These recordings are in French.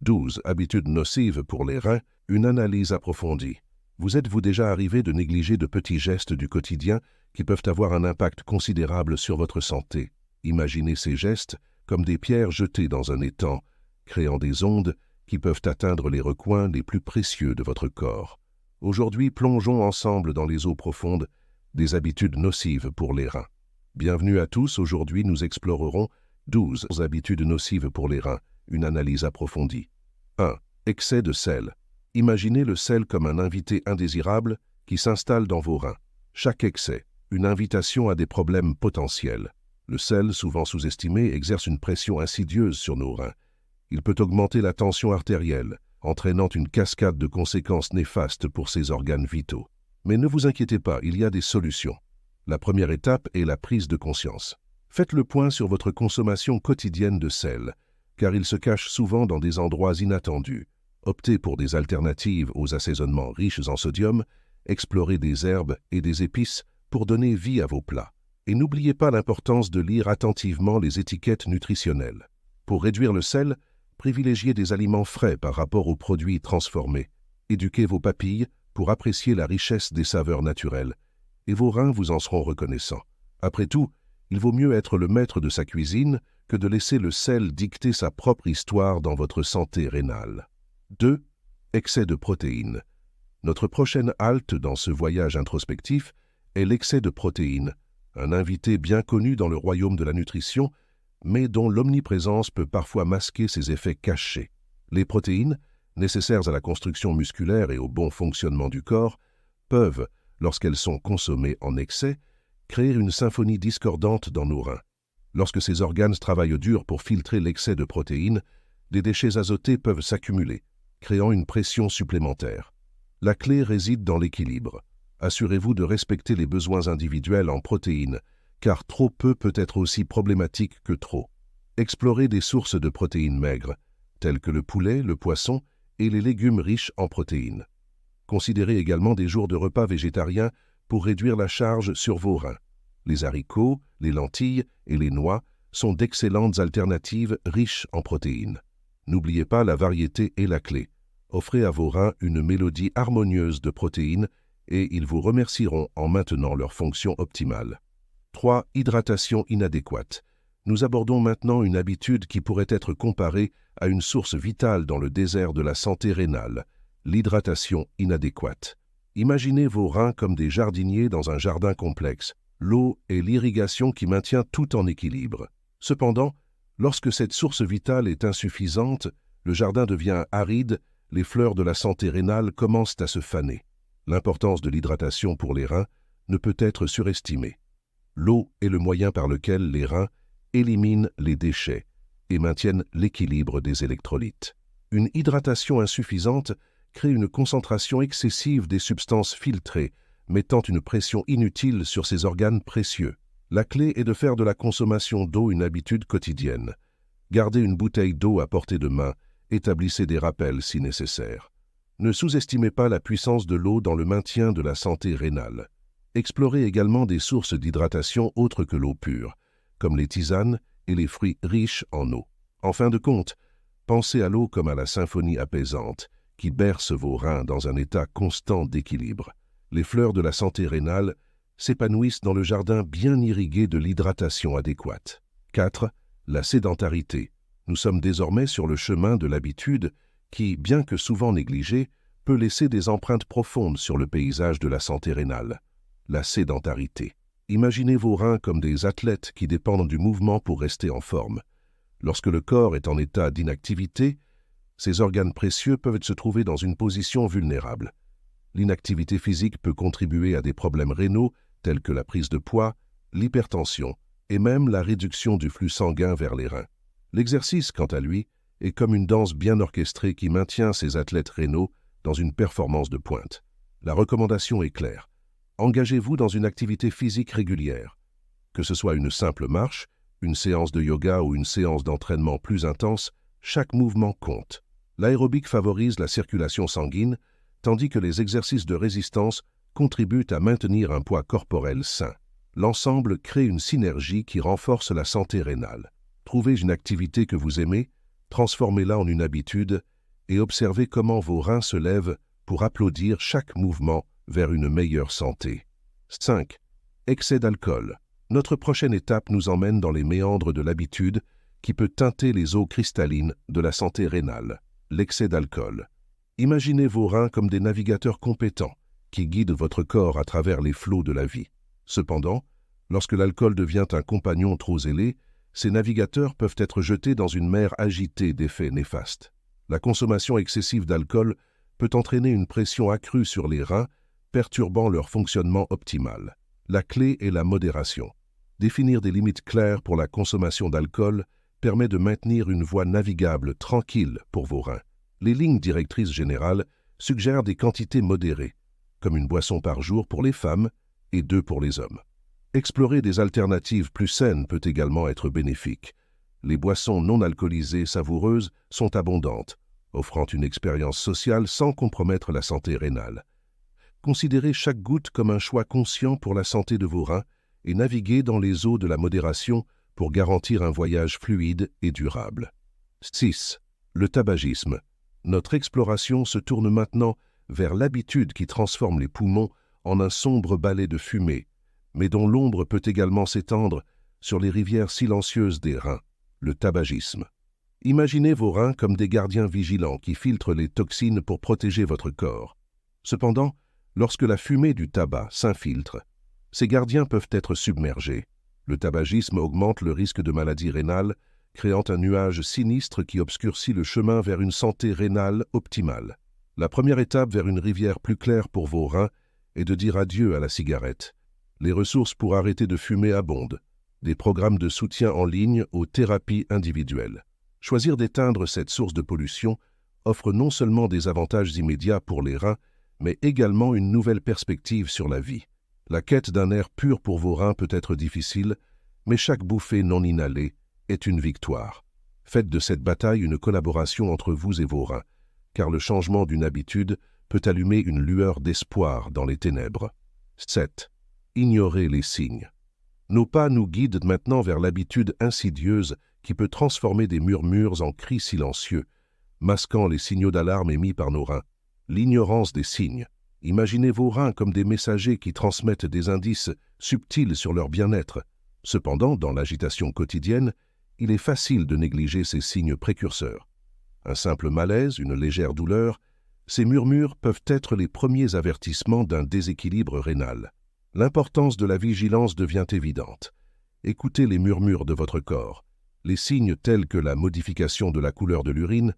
12 habitudes nocives pour les reins, une analyse approfondie. Vous êtes-vous déjà arrivé de négliger de petits gestes du quotidien qui peuvent avoir un impact considérable sur votre santé? Imaginez ces gestes comme des pierres jetées dans un étang, créant des ondes qui peuvent atteindre les recoins les plus précieux de votre corps. Aujourd'hui, plongeons ensemble dans les eaux profondes des habitudes nocives pour les reins. Bienvenue à tous, aujourd'hui nous explorerons 12 habitudes nocives pour les reins, une analyse approfondie. 1. Excès de sel. Imaginez le sel comme un invité indésirable qui s'installe dans vos reins. Chaque excès, une invitation à des problèmes potentiels. Le sel, souvent sous-estimé, exerce une pression insidieuse sur nos reins. Il peut augmenter la tension artérielle, entraînant une cascade de conséquences néfastes pour ces organes vitaux. Mais ne vous inquiétez pas, il y a des solutions. La première étape est la prise de conscience. Faites le point sur votre consommation quotidienne de sel, car il se cache souvent dans des endroits inattendus. Optez pour des alternatives aux assaisonnements riches en sodium, explorez des herbes et des épices pour donner vie à vos plats. Et n'oubliez pas l'importance de lire attentivement les étiquettes nutritionnelles. Pour réduire le sel, privilégiez des aliments frais par rapport aux produits transformés. Éduquez vos papilles pour apprécier la richesse des saveurs naturelles, et vos reins vous en seront reconnaissants. Après tout, il vaut mieux être le maître de sa cuisine que de laisser le sel dicter sa propre histoire dans votre santé rénale. 2. Excès de protéines. Notre prochaine halte dans ce voyage introspectif est l'excès de protéines, un invité bien connu dans le royaume de la nutrition, mais dont l'omniprésence peut parfois masquer ses effets cachés. Les protéines, nécessaires à la construction musculaire et au bon fonctionnement du corps, peuvent, lorsqu'elles sont consommées en excès, créer une symphonie discordante dans nos reins. Lorsque ces organes travaillent dur pour filtrer l'excès de protéines, des déchets azotés peuvent s'accumuler, créant une pression supplémentaire. La clé réside dans l'équilibre. Assurez-vous de respecter les besoins individuels en protéines, car trop peu peut être aussi problématique que trop. Explorez des sources de protéines maigres, telles que le poulet, le poisson et les légumes riches en protéines. Considérez également des jours de repas végétariens pour réduire la charge sur vos reins. Les haricots, les lentilles et les noix sont d'excellentes alternatives riches en protéines. N'oubliez pas, la variété est la clé. Offrez à vos reins une mélodie harmonieuse de protéines et ils vous remercieront en maintenant leur fonction optimale. 3. Hydratation inadéquate. Nous abordons maintenant une habitude qui pourrait être comparée à une source vitale dans le désert de la santé rénale, l'hydratation inadéquate. Imaginez vos reins comme des jardiniers dans un jardin complexe. L'eau est l'irrigation qui maintient tout en équilibre. Cependant, lorsque cette source vitale est insuffisante, le jardin devient aride, les fleurs de la santé rénale commencent à se faner. L'importance de l'hydratation pour les reins ne peut être surestimée. L'eau est le moyen par lequel les reins éliminent les déchets et maintiennent l'équilibre des électrolytes. Une hydratation insuffisante crée une concentration excessive des substances filtrées, mettant une pression inutile sur ces organes précieux. La clé est de faire de la consommation d'eau une habitude quotidienne. Gardez une bouteille d'eau à portée de main, établissez des rappels si nécessaire. Ne sous-estimez pas la puissance de l'eau dans le maintien de la santé rénale. Explorez également des sources d'hydratation autres que l'eau pure, comme les tisanes et les fruits riches en eau. En fin de compte, pensez à l'eau comme à la symphonie apaisante qui berce vos reins dans un état constant d'équilibre. Les fleurs de la santé rénale s'épanouissent dans le jardin bien irrigué de l'hydratation adéquate. 4. La sédentarité. Nous sommes désormais sur le chemin de l'habitude qui, bien que souvent négligée, peut laisser des empreintes profondes sur le paysage de la santé rénale. La sédentarité. Imaginez vos reins comme des athlètes qui dépendent du mouvement pour rester en forme. Lorsque le corps est en état d'inactivité, ces organes précieux peuvent se trouver dans une position vulnérable. L'inactivité physique peut contribuer à des problèmes rénaux tels que la prise de poids, l'hypertension et même la réduction du flux sanguin vers les reins. L'exercice, quant à lui, est comme une danse bien orchestrée qui maintient ces athlètes rénaux dans une performance de pointe. La recommandation est claire. Engagez-vous dans une activité physique régulière. Que ce soit une simple marche, une séance de yoga ou une séance d'entraînement plus intense, chaque mouvement compte. L'aérobic favorise la circulation sanguine, tandis que les exercices de résistance contribuent à maintenir un poids corporel sain. L'ensemble crée une synergie qui renforce la santé rénale. Trouvez une activité que vous aimez, transformez-la en une habitude et observez comment vos reins se lèvent pour applaudir chaque mouvement vers une meilleure santé. 5. Excès d'alcool. Notre prochaine étape nous emmène dans les méandres de l'habitude qui peut teinter les eaux cristallines de la santé rénale, l'excès d'alcool. Imaginez vos reins comme des navigateurs compétents qui guident votre corps à travers les flots de la vie. Cependant, lorsque l'alcool devient un compagnon trop zélé, ces navigateurs peuvent être jetés dans une mer agitée d'effets néfastes. La consommation excessive d'alcool peut entraîner une pression accrue sur les reins, perturbant leur fonctionnement optimal. La clé est la modération. Définir des limites claires pour la consommation d'alcool permet de maintenir une voie navigable tranquille pour vos reins. Les lignes directrices générales suggèrent des quantités modérées, comme une boisson par jour pour les femmes et 2 pour les hommes. Explorer des alternatives plus saines peut également être bénéfique. Les boissons non alcoolisées savoureuses sont abondantes, offrant une expérience sociale sans compromettre la santé rénale. Considérez chaque goutte comme un choix conscient pour la santé de vos reins et naviguez dans les eaux de la modération pour garantir un voyage fluide et durable. 6. Le tabagisme. Notre exploration se tourne maintenant vers l'habitude qui transforme les poumons en un sombre balai de fumée, mais dont l'ombre peut également s'étendre sur les rivières silencieuses des reins, le tabagisme. Imaginez vos reins comme des gardiens vigilants qui filtrent les toxines pour protéger votre corps. Cependant, lorsque la fumée du tabac s'infiltre, ces gardiens peuvent être submergés. Le tabagisme augmente le risque de maladie rénale, créant un nuage sinistre qui obscurcit le chemin vers une santé rénale optimale. La première étape vers une rivière plus claire pour vos reins est de dire adieu à la cigarette. Les ressources pour arrêter de fumer abondent. Des programmes de soutien en ligne aux thérapies individuelles. Choisir d'éteindre cette source de pollution offre non seulement des avantages immédiats pour les reins, mais également une nouvelle perspective sur la vie. La quête d'un air pur pour vos reins peut être difficile, mais chaque bouffée non inhalée est une victoire. Faites de cette bataille une collaboration entre vous et vos reins, car le changement d'une habitude peut allumer une lueur d'espoir dans les ténèbres. 7. Ignorez les signes. Nos pas nous guident maintenant vers l'habitude insidieuse qui peut transformer des murmures en cris silencieux, masquant les signaux d'alarme émis par nos reins. L'ignorance des signes. Imaginez vos reins comme des messagers qui transmettent des indices subtils sur leur bien-être. Cependant, dans l'agitation quotidienne, il est facile de négliger ces signes précurseurs. Un simple malaise, une légère douleur, ces murmures peuvent être les premiers avertissements d'un déséquilibre rénal. L'importance de la vigilance devient évidente. Écoutez les murmures de votre corps. Les signes tels que la modification de la couleur de l'urine,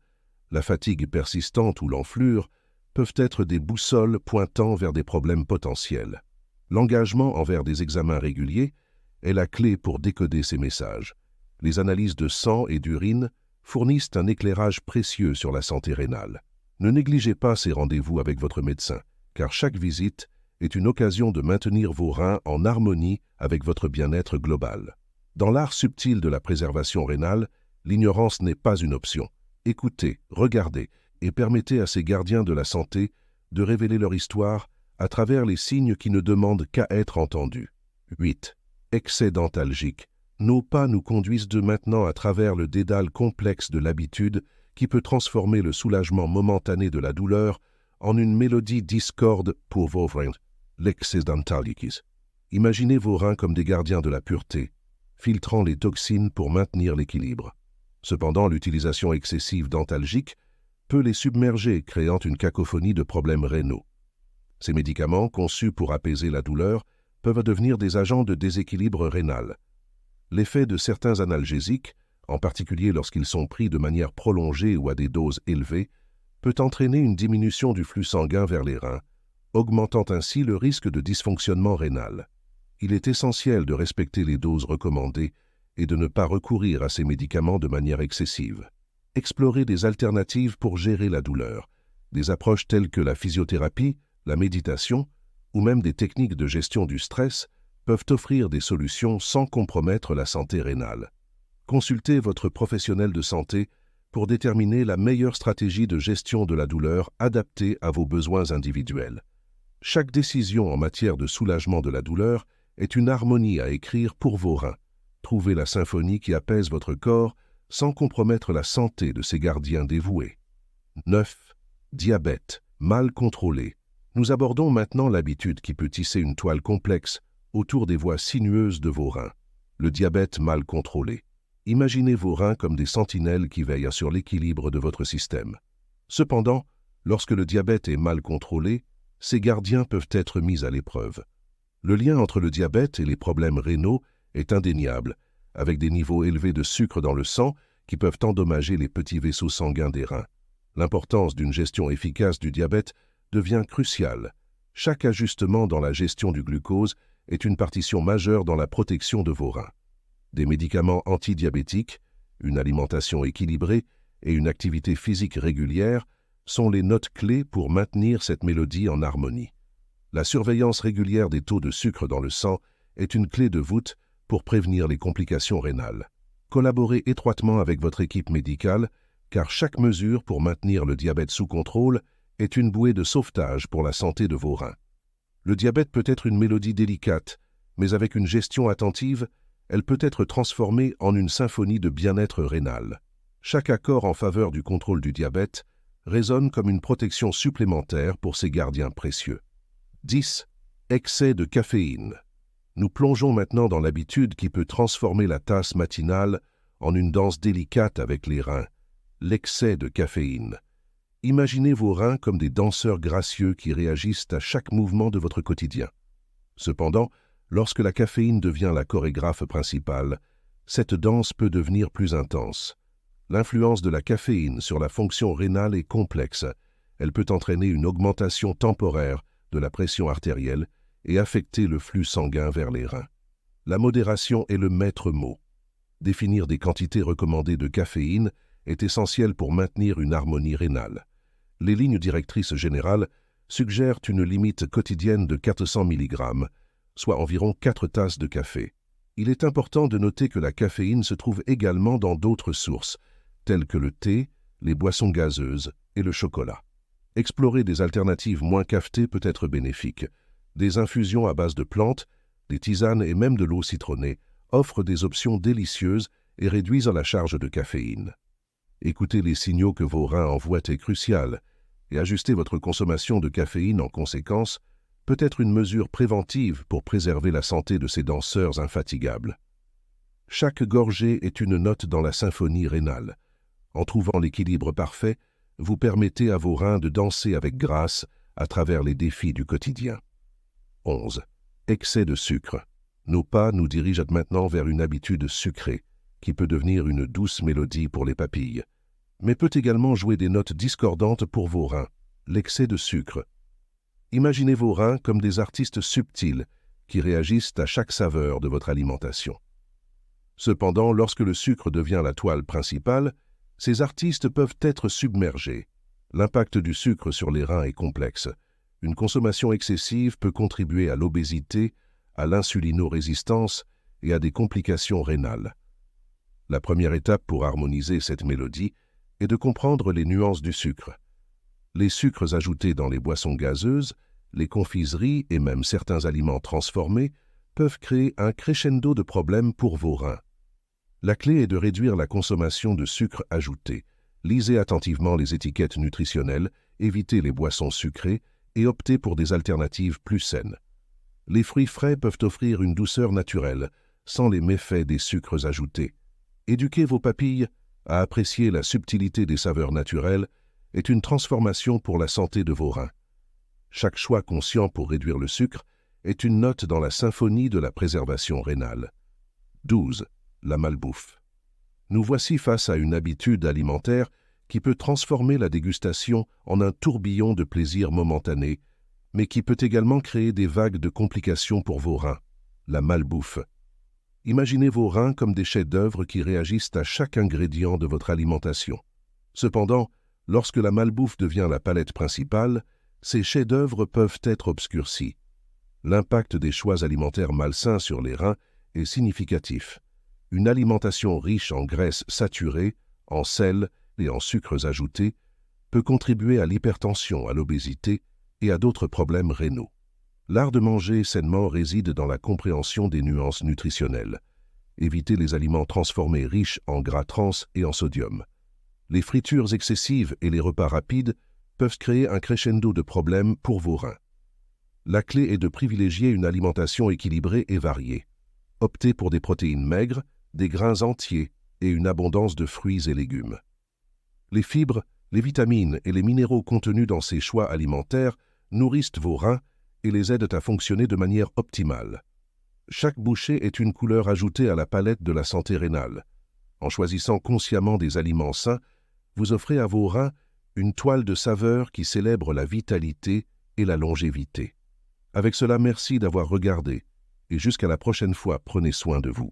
la fatigue persistante ou l'enflure peuvent être des boussoles pointant vers des problèmes potentiels. L'engagement envers des examens réguliers est la clé pour décoder ces messages. Les analyses de sang et d'urine fournissent un éclairage précieux sur la santé rénale. Ne négligez pas ces rendez-vous avec votre médecin, car chaque visite est une occasion de maintenir vos reins en harmonie avec votre bien-être global. Dans l'art subtil de la préservation rénale, l'ignorance n'est pas une option. Écoutez, regardez et permettez à ces gardiens de la santé de révéler leur histoire à travers les signes qui ne demandent qu'à être entendus. 8. Excès dentalgique. Nos pas nous conduisent de maintenant à travers le dédale complexe de l'habitude qui peut transformer le soulagement momentané de la douleur en une mélodie discorde pour vos reins, l'excès dentalgique. Imaginez vos reins comme des gardiens de la pureté, filtrant les toxines pour maintenir l'équilibre. Cependant, l'utilisation excessive dentalgique peut les submerger, créant une cacophonie de problèmes rénaux. Ces médicaments, conçus pour apaiser la douleur, peuvent devenir des agents de déséquilibre rénal. L'effet de certains analgésiques, en particulier lorsqu'ils sont pris de manière prolongée ou à des doses élevées, peut entraîner une diminution du flux sanguin vers les reins, augmentant ainsi le risque de dysfonctionnement rénal. Il est essentiel de respecter les doses recommandées et de ne pas recourir à ces médicaments de manière excessive. Explorer des alternatives pour gérer la douleur, des approches telles que la physiothérapie, la méditation ou même des techniques de gestion du stress peuvent offrir des solutions sans compromettre la santé rénale. Consultez votre professionnel de santé pour déterminer la meilleure stratégie de gestion de la douleur adaptée à vos besoins individuels. Chaque décision en matière de soulagement de la douleur est une harmonie à écrire pour vos reins. Trouvez la symphonie qui apaise votre corps sans compromettre la santé de ces gardiens dévoués. 9. Diabète, mal contrôlé. Nous abordons maintenant l'habitude qui peut tisser une toile complexe autour des voies sinueuses de vos reins. Le diabète mal contrôlé. Imaginez vos reins comme des sentinelles qui veillent sur l'équilibre de votre système. Cependant, lorsque le diabète est mal contrôlé, ces gardiens peuvent être mis à l'épreuve. Le lien entre le diabète et les problèmes rénaux est indéniable, avec des niveaux élevés de sucre dans le sang qui peuvent endommager les petits vaisseaux sanguins des reins. L'importance d'une gestion efficace du diabète devient cruciale. Chaque ajustement dans la gestion du glucose est une partition majeure dans la protection de vos reins. Des médicaments antidiabétiques, une alimentation équilibrée et une activité physique régulière sont les notes clés pour maintenir cette mélodie en harmonie. La surveillance régulière des taux de sucre dans le sang est une clé de voûte pour prévenir les complications rénales. Collaborez étroitement avec votre équipe médicale, car chaque mesure pour maintenir le diabète sous contrôle est une bouée de sauvetage pour la santé de vos reins. Le diabète peut être une mélodie délicate, mais avec une gestion attentive, elle peut être transformée en une symphonie de bien-être rénal. Chaque accord en faveur du contrôle du diabète résonne comme une protection supplémentaire pour ces gardiens précieux. 10. Excès de caféine. Nous plongeons maintenant dans l'habitude qui peut transformer la tasse matinale en une danse délicate avec les reins, l'excès de caféine. Imaginez vos reins comme des danseurs gracieux qui réagissent à chaque mouvement de votre quotidien. Cependant, lorsque la caféine devient la chorégraphe principale, cette danse peut devenir plus intense. L'influence de la caféine sur la fonction rénale est complexe. Elle peut entraîner une augmentation temporaire de la pression artérielle et affecter le flux sanguin vers les reins. La modération est le maître mot. Définir des quantités recommandées de caféine est essentiel pour maintenir une harmonie rénale. Les lignes directrices générales suggèrent une limite quotidienne de 400 mg, soit environ 4 tasses de café. Il est important de noter que la caféine se trouve également dans d'autres sources, telles que le thé, les boissons gazeuses et le chocolat. Explorer des alternatives moins cafetées peut être bénéfique. Des infusions à base de plantes, des tisanes et même de l'eau citronnée offrent des options délicieuses et réduisent la charge de caféine. Écouter les signaux que vos reins envoient est crucial, et ajuster votre consommation de caféine en conséquence peut être une mesure préventive pour préserver la santé de ces danseurs infatigables. Chaque gorgée est une note dans la symphonie rénale. En trouvant l'équilibre parfait, vous permettez à vos reins de danser avec grâce à travers les défis du quotidien. 11. Excès de sucre. Nos pas nous dirigent maintenant vers une habitude sucrée, qui peut devenir une douce mélodie pour les papilles, mais peut également jouer des notes discordantes pour vos reins, l'excès de sucre. Imaginez vos reins comme des artistes subtils qui réagissent à chaque saveur de votre alimentation. Cependant, lorsque le sucre devient la toile principale, ces artistes peuvent être submergés. L'impact du sucre sur les reins est complexe. Une consommation excessive peut contribuer à l'obésité, à l'insulinorésistance et à des complications rénales. La première étape pour harmoniser cette mélodie est de comprendre les nuances du sucre. Les sucres ajoutés dans les boissons gazeuses, les confiseries et même certains aliments transformés peuvent créer un crescendo de problèmes pour vos reins. La clé est de réduire la consommation de sucre ajouté. Lisez attentivement les étiquettes nutritionnelles, évitez les boissons sucrées et optez pour des alternatives plus saines. Les fruits frais peuvent offrir une douceur naturelle, sans les méfaits des sucres ajoutés. Éduquer vos papilles à apprécier la subtilité des saveurs naturelles est une transformation pour la santé de vos reins. Chaque choix conscient pour réduire le sucre est une note dans la symphonie de la préservation rénale. 12. La malbouffe. Nous voici face à une habitude alimentaire qui peut transformer la dégustation en un tourbillon de plaisir momentané, mais qui peut également créer des vagues de complications pour vos reins, la malbouffe. Imaginez vos reins comme des chefs-d'œuvre qui réagissent à chaque ingrédient de votre alimentation. Cependant, lorsque la malbouffe devient la palette principale, ces chefs-d'œuvre peuvent être obscurcis. L'impact des choix alimentaires malsains sur les reins est significatif. Une alimentation riche en graisses saturées, en sel et en sucres ajoutés peut contribuer à l'hypertension, à l'obésité et à d'autres problèmes rénaux. L'art de manger sainement réside dans la compréhension des nuances nutritionnelles. Évitez les aliments transformés riches en gras trans et en sodium. Les fritures excessives et les repas rapides peuvent créer un crescendo de problèmes pour vos reins. La clé est de privilégier une alimentation équilibrée et variée. Optez pour des protéines maigres, des grains entiers et une abondance de fruits et légumes. Les fibres, les vitamines et les minéraux contenus dans ces choix alimentaires nourrissent vos reins et les aident à fonctionner de manière optimale. Chaque bouchée est une couleur ajoutée à la palette de la santé rénale. En choisissant consciemment des aliments sains, vous offrez à vos reins une toile de saveurs qui célèbre la vitalité et la longévité. Avec cela, merci d'avoir regardé et jusqu'à la prochaine fois, prenez soin de vous.